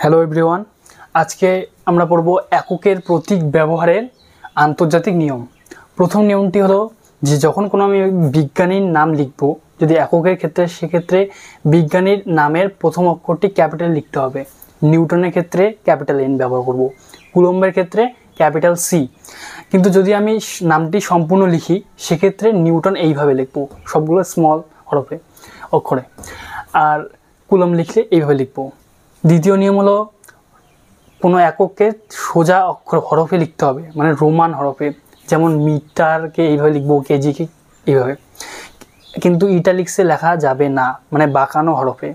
Hello everyone, আজকে আমরা পড়ব এককের প্রতীক ব্যবহারের আন্তর্জাতিক নিয়ম। প্রথম নিয়মটি হলো যে যখন কোনো আমি বিজ্ঞানীর নাম লিখব, যদি এককের ক্ষেত্রে সেক্ষেত্রে বিজ্ঞানীর নামের প্রথম অক্ষরটি ক্যাপিটাল লিখতে হবে। নিউটনের ক্ষেত্রে ক্যাপিটাল এন ব্যবহার করব, কুলম্বের ক্ষেত্রে ক্যাপিটাল সি। কিন্তু যদি আমি নামটি সম্পূর্ণ লিখি সেক্ষেত্রে নিউটন এইভাবে লিখব, সবগুলো স্মল অক্ষরে, আর কুলম্ব লিখলে এইভাবে লিখব। দ্বিতীয় নিয়ম হলো কোনো এককে সোজা হরফে লিখতে হবে, মানে রোমান হরফে। যেমন মিটারকে এইভাবে লিখবো, কেজিকে এইভাবে, কিন্তু ইটালিক্সে লেখা যাবে না, মানে বাঁকানো হরফে।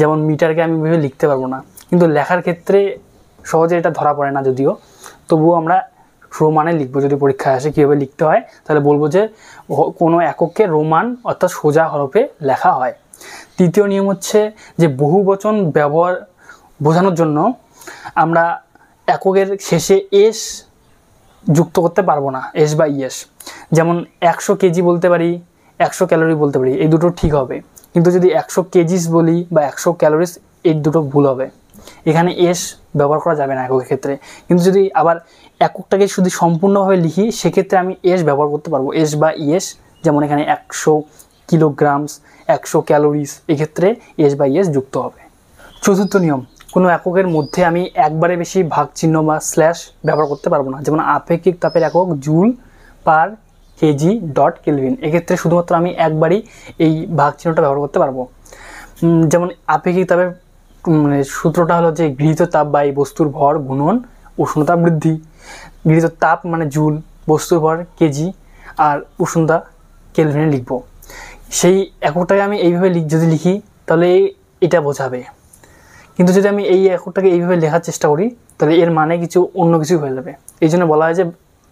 যেমন মিটারকে আমি এইভাবে লিখতে পারবো না, কিন্তু লেখার ক্ষেত্রে সহজে এটা ধরা পড়ে না যদিও, তবুও আমরা রোমানে লিখবো। যদি পরীক্ষায় আসে কীভাবে লিখতে হয়, তাহলে বলবো যে কোনো এককে রোমান অর্থাৎ সোজা হরফে লেখা হয়। তৃতীয় নিয়ম হচ্ছে যে বহুবচন ব্যবহার বোঝানোর জন্য আমরা এককের শেষে এস যুক্ত করতে পারবো না, এস বা ইএস। যেমন 100 কেজি বলতে পারি, 100 ক্যালোরি বলতে পারি, এই দুটো ঠিক হবে। কিন্তু যদি 100 কেজিস বলি বা 100 ক্যালোরিস, এই দুটো ভুল হবে। এখানে এস ব্যবহার করা যাবে না এককের ক্ষেত্রে। কিন্তু যদি আবার এককটাকে শুধু সম্পূর্ণভাবে লিখি সেক্ষেত্রে আমি এস ব্যবহার করতে পারবো, এস বা ইএস। যেমন এখানে 100 কিলোগ্রামস, 100 ক্যালোরিস, এক্ষেত্রে এস বা ইএস যুক্ত হবে। চতুর্থ নিয়ম, কোনো এককের মধ্যে আমি একবারে বেশি ভাগ চিহ্ন বা স্ল্যাশ ব্যবহার করতে পারবো না। যেমন আপেক্ষিক তাপের একক joule per KG dot kelvin, এক্ষেত্রে শুধুমাত্র আমি একবারই এই ভাগ চিহ্নটা ব্যবহার করতে পারবো। যেমন আপেক্ষিক তাপের মানে সূত্রটা হলো যে গৃহীত তাপ বাই বস্তুর ভর গুণন উষ্ণতা বৃদ্ধি। গৃহীত তাপ মানে জুল, বস্তুর ভর কেজি, আর উষ্ণতা কেলভিনে লিখব। সেই এককটাকে আমি এইভাবে যদি লিখি তাহলে এটা বোঝাবে। কিন্তু যদি আমি এই এককটাকে এইভাবে লেখার চেষ্টা করি তাহলে এর মানে অন্য কিছু হয়ে যাবে। এই জন্য বলা হয় যে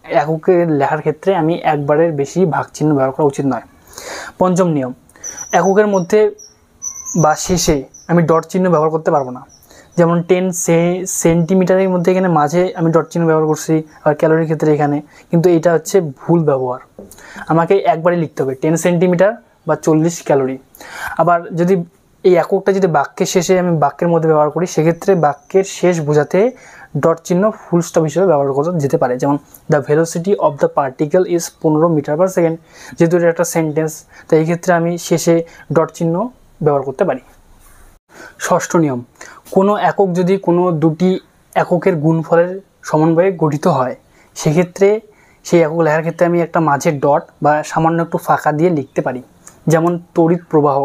এককে লেখার ক্ষেত্রে আমি একবারের বেশি ভাগ চিহ্ন ব্যবহার করা উচিত নয়। পঞ্চম নিয়ম, এককের মধ্যে বা শেষে আমি ডট চিহ্ন ব্যবহার করতে পারবো না। যেমন 10 সেন্টিমিটারের মধ্যে এখানে মাঝে আমি ডট চিহ্ন ব্যবহার করছি, আর ক্যালোরির ক্ষেত্রে এখানে, কিন্তু এটা হচ্ছে ভুল ব্যবহার। আমাকে একবারই লিখতে হবে 10 সেন্টিমিটার বা 40 ক্যালোরি। আবার যদি এই এককটা যদি বাক্যের শেষে আমি বাক্যের মধ্যে ব্যবহার করি সেক্ষেত্রে বাক্যের শেষ বোঝাতে ডট চিহ্ন ফুল স্টপ হিসেবে ব্যবহার করা যেতে পারে। যেমন the velocity of the particle is 15 metre per second, যেহেতু এটা একটা সেন্টেন্স, তাই এই ক্ষেত্রে আমি শেষে ডট চিহ্ন ব্যবহার করতে পারি। ষষ্ঠ নিয়ম, কোনো একক যদি কোনো দুটি এককের গুণফলের সমন্বয়ে গঠিত হয় সেক্ষেত্রে সেই একক লেখার ক্ষেত্রে আমি একটা মাঝে ডট বা সামান্য একটু ফাঁকা দিয়ে লিখতে পারি। যেমন তড়িৎ প্রবাহ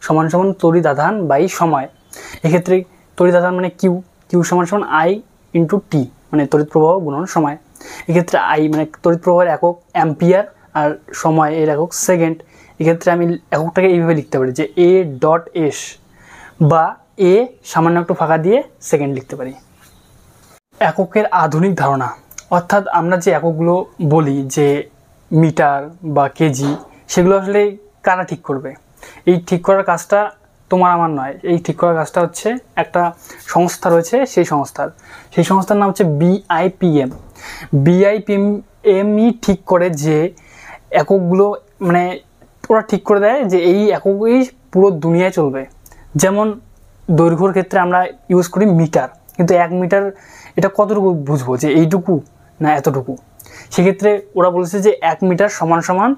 সমান সমান তড়িৎ আধান বাই সময়। এক্ষেত্রে তড়িৎ আধান মানে কিউ সমান সমান আই ইন্টু টি, মানে তড়িৎ প্রবাহ গুণন সময়। এক্ষেত্রে আই মানে তড়িৎ প্রবাহের একক অ্যাম্পিয়ার, আর সময় এর একক সেকেন্ড। এক্ষেত্রে আমি এককটাকে এইভাবে লিখতে পারি যে এ ডট এস, বা এ সামান্য একটু ফাঁকা দিয়ে সেকেন্ড লিখতে পারি। এককের আধুনিক ধারণা, অর্থাৎ আমরা যে এককগুলো বলি যে মিটার বা কেজি, সেগুলো আসলে কারা ঠিক করবে? এই ঠিক করার কাজটা তোমার আমার নয়, এই ঠিক করার কাজটা হচ্ছে একটা সংস্থা রয়েছে, সেই সংস্থার নাম হচ্ছে বিআইপিএম। বিআইপিএমই ঠিক করে যে এককগুলো, মানে ওরা ঠিক করে দেয় যে এই এককই পুরো দুনিয়ায় চলবে। যেমন দৈর্ঘ্যর ক্ষেত্রে আমরা ইউজ করি মিটার, কিন্তু 1 মিটার এটা কতটুকু বুঝবো যে এইটুকু না এতটুকু? সেক্ষেত্রে ওরা বলেছে যে 1 মিটার সমান সমান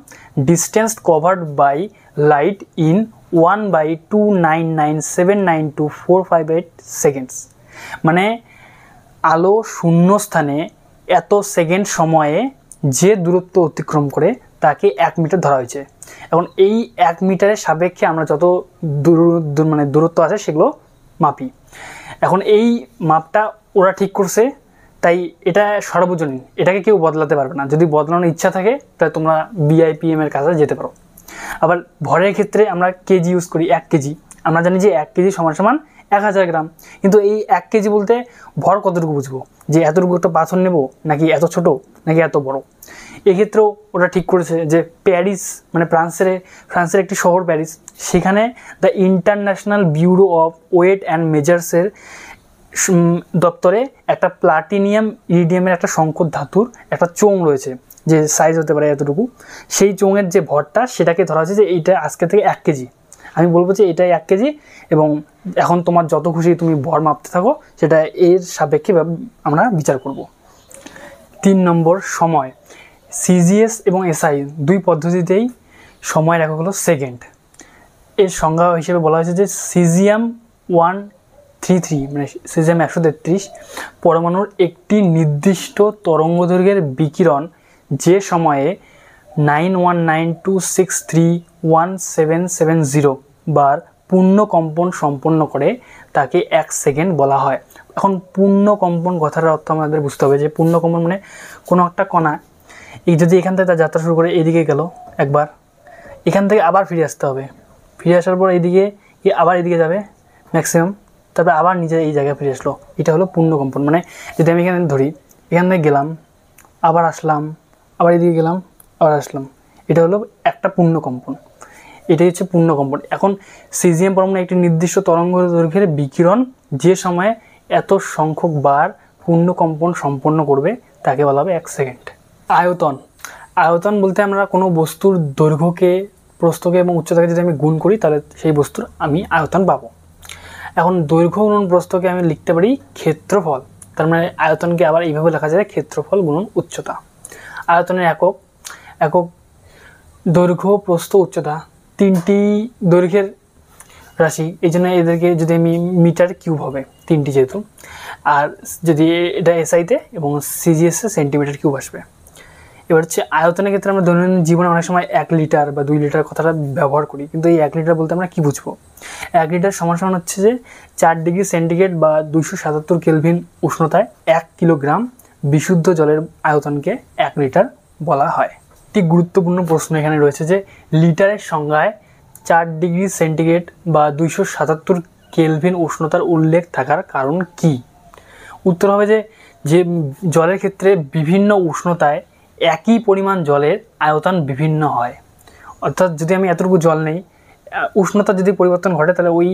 distance covered by light in 1/299792458 seconds, মানে আলো শূন্য স্থানে এত সেকেন্ড সময়ে যে দূরত্ব অতিক্রম করে তাকে 1 মিটার ধরা হয়েছে। এখন এই 1 মিটারের সাপেক্ষে আমরা যত দূরত্ব আছে সেগুলো মাপি। এখন এই মাপটা ওরা ঠিক করছে, তাই এটা সর্বজনীন, এটাকে কেউ বদলাতে পারবে না। যদি বদলানোর ইচ্ছা থাকে তাহলে তোমরা বিআইপিএম এর কাছে যেতে পারো। আবার ভরের ক্ষেত্রে আমরা কেজি ইউজ করি, 1 কেজি। আমরা জানি যে 1 কেজি সমান সমান 1000 গ্রাম, কিন্তু এই 1 কেজি বলতে ভর কতটুকু বুঝবো? যে এতটুকু একটা পাথর নেব, নাকি এত ছোট, নাকি এত বড়? এক্ষেত্রেও ওরা ঠিক করেছে যে প্যারিস, মানে ফ্রান্সের একটি শহর প্যারিস, সেখানে the International Bureau of Weight and মেজার্সের দপ্তরে একটা প্লাটিনিয়াম ইরিডিয়ামের একটা সংকর ধাতুর একটা চোঙ রয়েছে, যে সাইজ হতে পারে এতটুকু। সেই চোঙের যে ভরটা সেটাকে ধরা হচ্ছে যে এইটা আজকে থেকে 1 কেজি। আমি বলবো যে এটাই 1 কেজি, এবং এখন তোমার যত খুশি তুমি ভর মাপতে থাকো, সেটা এর সাপেক্ষে আমরা বিচার করব। 3 নম্বর, সময়। সিজিএস এবং এসআই দুই পদ্ধতিতেই সময়ের একক হলো সেকেন্ড। এর সংজ্ঞা হিসেবে বলা হয়েছে যে সিজিএম 133 মানে সিজিএম 133 পরমাণুর একটি নির্দিষ্ট তরঙ্গদৈর্ঘ্যের বিকিরণ যে সময়ে 9192631770 বার পূর্ণ কম্পন সম্পন্ন করে তাকে 1 সেকেন্ড বলা হয়। এখন পূর্ণ কম্পন কথার অর্থ আমাদের বুঝতে হবে যে পূর্ণ কম্পন মানে কোনো একটা কণা এই যদি এখান থেকে তার যাত্রা শুরু করে এইদিকে গেল একবার, এখান থেকে আবার ফিরে আসতে হবে, ফিরে আসার পর এইদিকে আবার এদিকে যাবে ম্যাক্সিমাম, তারপরে আবার নিজে এই জায়গায় ফিরে আসলো, এটা হলো পূর্ণ কম্পন। মানে যদি আমি এখানে ধরি, এখান থেকে গেলাম, আবার আসলাম, আবার এদিকে গেলাম, আবার আসলাম, এটা হলো একটা পূর্ণ কম্পন, এটাই হচ্ছে পূর্ণ কম্পন। এখন সিজিএম পরমাণু একটি নির্দিষ্ট তরঙ্গ দৈর্ঘ্যের বিকিরণ যে সময়ে এত সংখ্যক বার পূর্ণ কম্পন সম্পন্ন করবে তাকে বলা হবে 1 সেকেন্ড। আয়তন। আয়তন বলতে আমরা কোনো বস্তুর দৈর্ঘ্যকে, প্রস্থকে এবং উচ্চতাকে যদি আমি গুণ করি তাহলে সেই বস্তুর আমি আয়তন পাবো। এখন দৈর্ঘ্য গুণন প্রস্থকে আমি লিখতে পারি ক্ষেত্রফল, তার মানে আয়তনকে আবার এইভাবে লেখা যায় ক্ষেত্রফল গুণন উচ্চতা। আয়তনের একক দৈর্ঘ্য, প্রস্থ, উচ্চতা, তিনটি দৈর্ঘ্যের রাশি, এই জন্য এদেরকে যদি আমি মিটার কিউব হবে তিনটি যেহেতু, আর যদি এটা এসআইতে এবং সিজিএসে সেন্টিমিটার কিউব আসবে। এবার হচ্ছে আয়তনের ক্ষেত্রে আমরা দৈনন্দিন জীবনে অনেক সময় 1 লিটার বা 2 লিটার কথাটা ব্যবহার করি, কিন্তু এই 1 লিটার বলতে আমরা কী বুঝবো? 1 লিটার সমান হচ্ছে যে 4 ডিগ্রি সেন্টিগ্রেড বা 277 কেলভিন উষ্ণতায় 1 কিলোগ্রাম বিশুদ্ধ জলের আয়তনকে 1 লিটার বলা হয়। একটি গুরুত্বপূর্ণ প্রশ্ন এখানে রয়েছে যে লিটারের সংজ্ঞায় 4 ডিগ্রি সেন্টিগ্রেড বা 277 কেলভিন উষ্ণতার উল্লেখ থাকার কারণ কি? উত্তর হবে যে জলের ক্ষেত্রে বিভিন্ন উষ্ণতায় একই পরিমাণ জলের আয়তন বিভিন্ন হয়। অর্থাৎ যদি আমি এতটুকু জল নেই, উষ্ণতা যদি পরিবর্তন ঘটে তাহলে ওই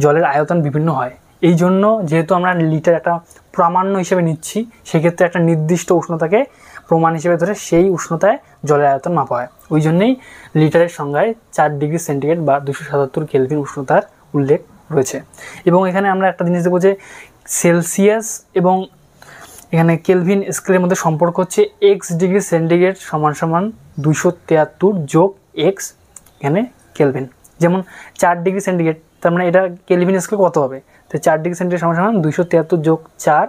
জলের আয়তন বিভিন্ন হয়। এই জন্য যেহেতু আমরা লিটার একটা প্রামাণ্য হিসেবে নিচ্ছি, সেক্ষেত্রে একটা নির্দিষ্ট উষ্ণতাকে প্রমাণ হিসেবে ধরে সেই উষ্ণতায় জলের আয়তন মাপা হয়। ওই জন্যেই লিটারের সংজ্ঞায় 4 ডিগ্রি সেন্টিগ্রেড বা 277 কেলভিন উষ্ণতার উল্লেখ রয়েছে। এবং এখানে আমরা একটা জিনিস দেবো যে সেলসিয়াস এবং এখানে কেলভিন স্কেলের মধ্যে সম্পর্ক হচ্ছে এক্স ডিগ্রি সেন্টিগ্রেড সমান 273 যোগ এক্স এখানে কেলভিন। যেমন 4 ডিগ্রি সেন্টিগ্রেড, তার মানে এটা কেলভিন স্কেল কত হবে? তো 4 ডিগ্রি সেন্টিগ্রেড সমান 273 যোগ 4,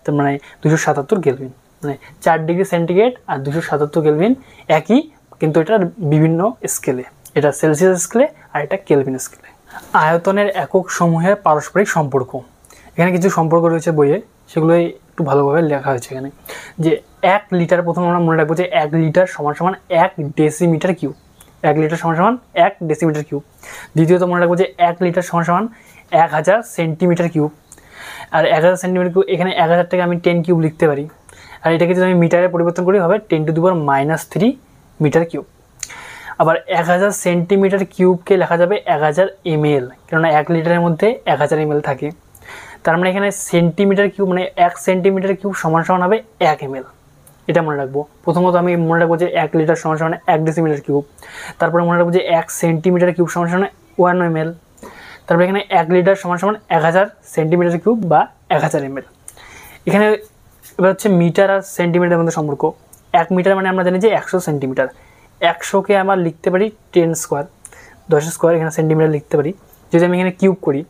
তার মানে 277 কেলভিন। মানে 4 ডিগ্রি সেন্টিগ্রেড আর 277 কেলভিন একই, কিন্তু এটা বিভিন্ন স্কেলে, এটা সেলসিয়াস স্কেলে আর এটা কেলভিন স্কেলে। আয়তনের একক সমূহের পারস্পরিক সম্পর্ক, এখানে কিছু সম্পর্ক রয়েছে বইয়ে, সেগুলোই একটু ভালোভাবে লেখা হয়েছে এখানে। যে 1 লিটার, প্রথম আমরা মনে রাখবো যে 1 লিটার সমান 1 ডেসিমিটার কিউব, 1 লিটার সমান 1 ডেসিমিটার কিউব। দ্বিতীয়ত মনে রাখবো যে 1 লিটার সমান 1000 সেন্টিমিটার কিউব, আর 1000 সেন্টিমিটার কিউব এখানে 1000 থেকে আমি 10 কিউব লিখতে পারি, আর এটাকে যদি আমি মিটারে পরিবর্তন করি হবে 10⁻³ মিটার কিউব। আবার 1000 সেন্টিমিটার কিউবকে লেখা যাবে 1000 ml, কেননা 1 লিটারের মধ্যে 1000 ml থাকে। তার মানে এখানে সেন্টিমিটার কিউব মানে 1 সেন্টিমিটার কিউব সমান হবে 1 ml, এটা মনে রাখবো। প্রথমত আমি মনে রাখবো যে 1 লিটার সমান 1 ডেসিমিটার কিউব, তারপরে মনে রাখবো যে 1 সেন্টিমিটার কিউব সমান 1 ml, তারপরে এখানে 1 লিটার সমান 1000 সেন্টিমিটার কিউব বা 1000 ml। এখানে এবার হচ্ছে মিটার আর সেন্টিমিটারের মধ্যে সম্পর্ক। 1 মিটার মানে আমরা জানি যে 100 সেন্টিমিটার, 100কে আমরা লিখতে পারি 10 স্কোয়ার, 10 স্কোয়ার, এখানে সেন্টিমিটার লিখতে পারি। যদি আমি এখানে কিউব করি,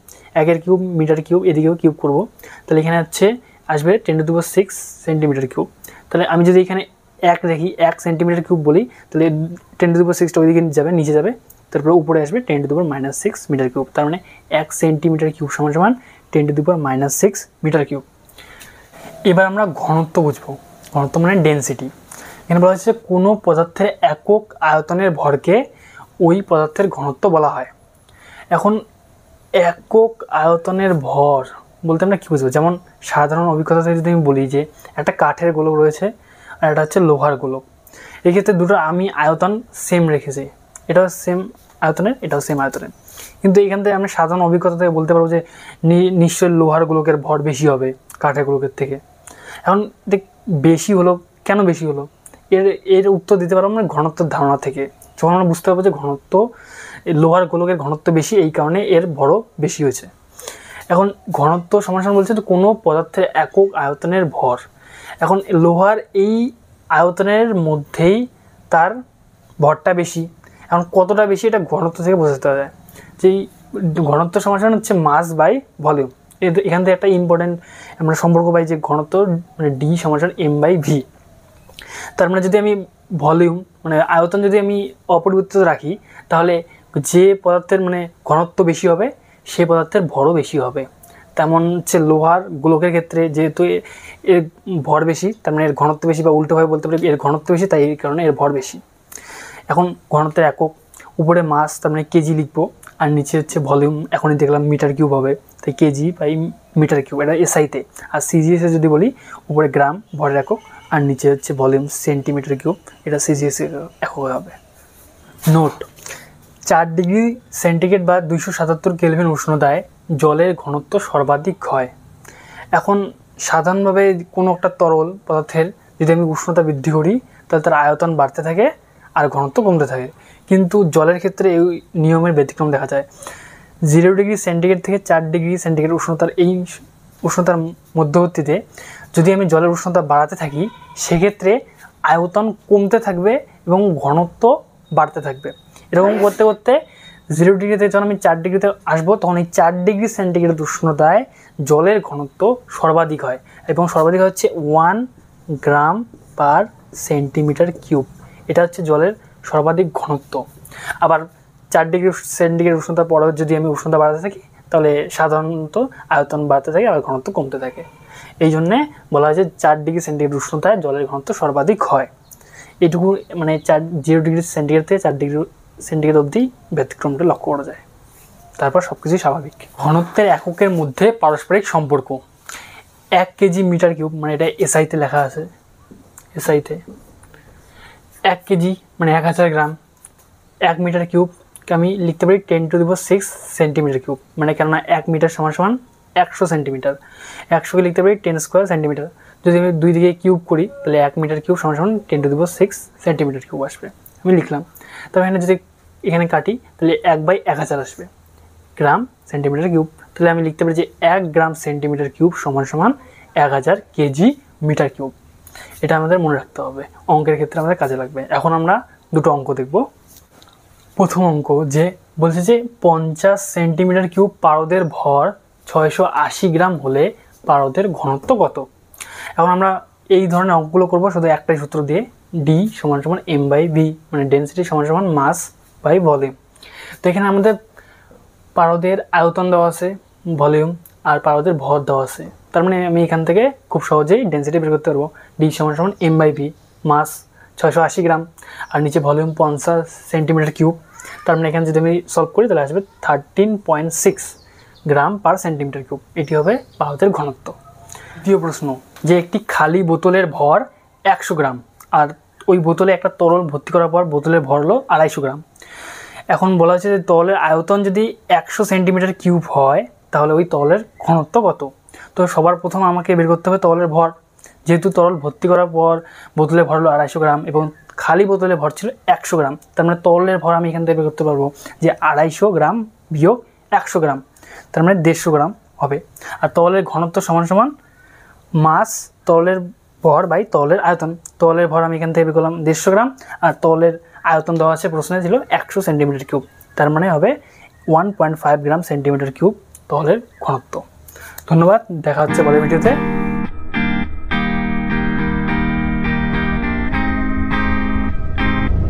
1 কিউব মিটার কিউব, এদিকেও কিউব করব, তাহলে এখানে হচ্ছে আসবে 10⁶ সেন্টিমিটার কিউব। তাহলে আমি যদি এখানে 1 দেখি, 1 সেন্টিমিটার কিউব বলি, তাহলে 10⁶ ওইদিকে যাবে, নিচে যাবে, তারপরে উপরে আসবে 10⁻⁶ মিটার কিউব। তার মানে 1 সেন্টিমিটার কিউব সমান 10⁻⁶ মিটার কিউব। এবার আমরা ঘনত্ব বুঝবো। ঘনত্ব মানে ডেনসিটি। এখানে বলা হচ্ছে কোনো পদার্থের একক আয়তনের ভরকে ওই পদার্থের ঘনত্ব বলা হয়। এখন একক আয়তনের ভর বলতে আমরা কী বুঝবো? যেমন সাধারণ অভিজ্ঞতা থেকে যদি আমি বলি যে একটা কাঠের গোলক রয়েছে আর এটা হচ্ছে লোহার গোলক, এক্ষেত্রে দুটো আমি আয়তন সেম রেখেছি, এটাও সেম আয়তনের, এটাও সেম আয়তনের, কিন্তু এখান থেকে আমি সাধারণ অভিজ্ঞতা থেকে বলতে পারবো যে নিশ্চয়ই লোহার গোলকের ভর বেশি হবে কাঠের গোলকের থেকে। এখন বেশি হলো কেন, বেশি হলো এর উত্তর দিতে পারবো আমরা ঘনত্বের ধারণা থেকে। যখন আমরা বুঝতে পারবো যে ঘনত্ব লোহার গোলকের ঘনত্ব বেশি, এই কারণে এর ভরও বেশি হয়েছে। এখন ঘনত্ব সমান বলছে তো কোনো পদার্থের একক আয়তনের ভর। এখন লোহার এই আয়তনের মধ্যেই তার ভরটা বেশি। এখন কতটা বেশি এটা ঘনত্ব থেকে বোঝাতে যায়। যেই ঘনত্ব সমান হচ্ছে মাস বাই ভলিউম। এখান থেকে একটা ইম্পর্টেন্ট আমরা সম্পর্ক পাই যে ঘনত্ব মানে ডি সমান এম বাই ভি। তার মানে যদি আমি ভলিউম মানে আয়তন যদি আমি অপরিবর্তিত রাখি, তাহলে যে পদার্থের মানে ঘনত্ব বেশি হবে সেই পদার্থের ভরও বেশি হবে। তেমন হচ্ছে লোহার গোলকের ক্ষেত্রে যেহেতু এর ভর বেশি, তার মানে এর ঘনত্ব বেশি, বা উল্টোভাবে বলতে পারি এর ঘনত্ব বেশি, তাই এই কারণে এর ভর বেশি। এখন ঘনত্বের একক, উপরে মাস তার মানে কেজি লিখবো, আর নিচে হচ্ছে ভলিউম, এখনই দেখলাম মিটার কিউব হবে, তাই কেজি বাই মিটার কিউব, এটা এসআইতে। আর সিজিএসে যদি বলি উপরে গ্রাম ভরের একক, আর নিচে হচ্ছে ভলিউম সেন্টিমিটার কিউব, এটা সিজিএস একক হবে। নোট: 4 ডিগ্রি সেন্টিগ্রেড বা 277 কেলভিন উষ্ণতায় জলের ঘনত্ব সর্বাধিক হয়। এখন সাধারণভাবে কোনো একটা তরল পদার্থের যদি আমি উষ্ণতা বৃদ্ধি করি, তাহলে তার আয়তন বাড়তে থাকে আর ঘনত্ব কমতে থাকে। কিন্তু জলের ক্ষেত্রে এই নিয়মের ব্যতিক্রম দেখা যায়। 0 ডিগ্রি সেন্টিগ্রেড থেকে 4 ডিগ্রি সেন্টিগ্রেড উষ্ণতার এই উষ্ণতার মধ্যবর্তীতে যদি আমি জলের উষ্ণতা বাড়াতে থাকি, সেক্ষেত্রে আয়তন কমতে থাকবে এবং ঘনত্ব বাড়তে থাকবে। এরকম করতে করতে 0 ডিগ্রিতে যখন আমি 4 ডিগ্রিতে আসবো, তখন এই 4 ডিগ্রি সেন্টিগ্রেড উষ্ণতায় জলের ঘনত্ব সর্বাধিক হয়, এবং সর্বাধিক হচ্ছে 1 গ্রাম পার সেন্টিমিটার কিউব। এটা হচ্ছে জলের সর্বাধিক ঘনত্ব। আবার 4 ডিগ্রি সেন্টিগ্রেড উষ্ণতার পরেও যদি আমি উষ্ণতা বাড়াতে থাকি, তাহলে সাধারণত আয়তন বাড়তে থাকে আর ঘনত্ব কমতে থাকে। এই জন্যে বলা হয় যে 4 ডিগ্রি সেন্টিগ্রেড উষ্ণতায় জলের ঘনত্ব সর্বাধিক হয়। এইটুকু মানে 0 ডিগ্রি সেন্টিগ্রেড থেকে 4 ডিগ্রি সেন্টিগ্রেড অবধি ব্যতিক্রমটা লক্ষ্য করা যায়। তারপর সব কিছুই স্বাভাবিক। ঘনত্বের এককের মধ্যে পারস্পরিক সম্পর্ক। 1 কেজি মিটার কিউব, মানে এটা এসআইতে লেখা আছে, এসআইতে 1 কেজি মানে 1000 গ্রাম। 1 মিটার কিউবকে আমি লিখতে পারি 10⁶ সেন্টিমিটার কিউব, মানে কেননা 1 মিটার সমান 100 সেন্টিমিটার। 100কে লিখতে পারি 10 স্কোয়ার সেন্টিমিটার। যদি আমি দুই দিকে কিউব করি, তাহলে 1 মিটার কিউব সমান 10⁶ সেন্টিমিটার কিউব আসবে। আমি লিখলাম। তবে এখানে যদি এখানে কাটি, তাহলে 1/1000 আসবে গ্রাম সেন্টিমিটার কিউব। তাহলে আমি লিখতে পারি যে 1 গ্রাম সেন্টিমিটার কিউব সমান 1000 কেজি মিটার কিউব। এটা আমাদের মনে রাখতে হবে, অঙ্কের ক্ষেত্রে আমাদের কাজে লাগবে। এখন আমরা দুটো অঙ্ক দেখব। প্রথম অঙ্ক যে বলছে যে 50 সেন্টিমিটার কিউব পারদের ভর 680 গ্রাম হলে পারদের ঘনত্ব কত? এখন আমরা এই ধরনের অঙ্কগুলো করবো শুধু একটাই সূত্র দিয়ে, ডি সমান এম বাই ভি, মানে ডেন্সিটি সমান মাস বাই ভলিউম। তো এখানে আমাদের পারদের আয়তন দেওয়া আছে, ভলিউম, আর পারদের ভর দেওয়া আছে। তার মানে আমি এখান থেকে খুব সহজেই ডেন্সিটি বের করতে পারবো। ডি সমান এম বাই ভি, মাস 680 গ্রাম, আর নিচে ভলিউম 50 সেন্টিমিটার কিউব। তার মানে এখানে যদি আমি সলভ করি, তাহলে আসবে 13.6 গ্রাম পার সেন্টিমিটার কিউব। এটি হবে পারদের ঘনত্ব। দ্বিতীয় প্রশ্ন যে একটি খালি বোতলের ভর 100 গ্রাম, আর ওই বোতলে একটা তরল ভর্তি করার পর বোতলের ভর হলো 250 গ্রাম। এখন বলা হচ্ছে যে তরলের আয়তন যদি 100 সেন্টিমিটার কিউব হয়, তাহলে ওই তরলের ঘনত্ব কত? তো সবার প্রথম আমাকে বের করতে হবে তরলের ভর। যেহেতু তরল ভর্তি করার পর বোতলে ভর হলো 250 গ্রাম এবং খালি বোতলে ভর ছিল 100 গ্রাম, তার মানে তরলের ভর আমি এখান থেকে বের করতে পারবো যে 250 গ্রাম বিয়োগ 100 গ্রাম, তার মানে 150 গ্রাম হবে। আর তরলের ঘনত্ব সমান মাস তরলের ভর বাই তরলের আয়তন। তরলের ভর আমি এখান থেকে বের করলাম 150 গ্রাম, আর তরলের আয়তন দেওয়া আছে প্রশ্নে ছিল 100 সেন্টিমিটার কিউব, তার মানে হবে 1.5 গ্রাম সেন্টিমিটার কিউব তরলের ঘনত্ব। ধন্যবাদ, দেখা হচ্ছে পরের ভিডিওতে।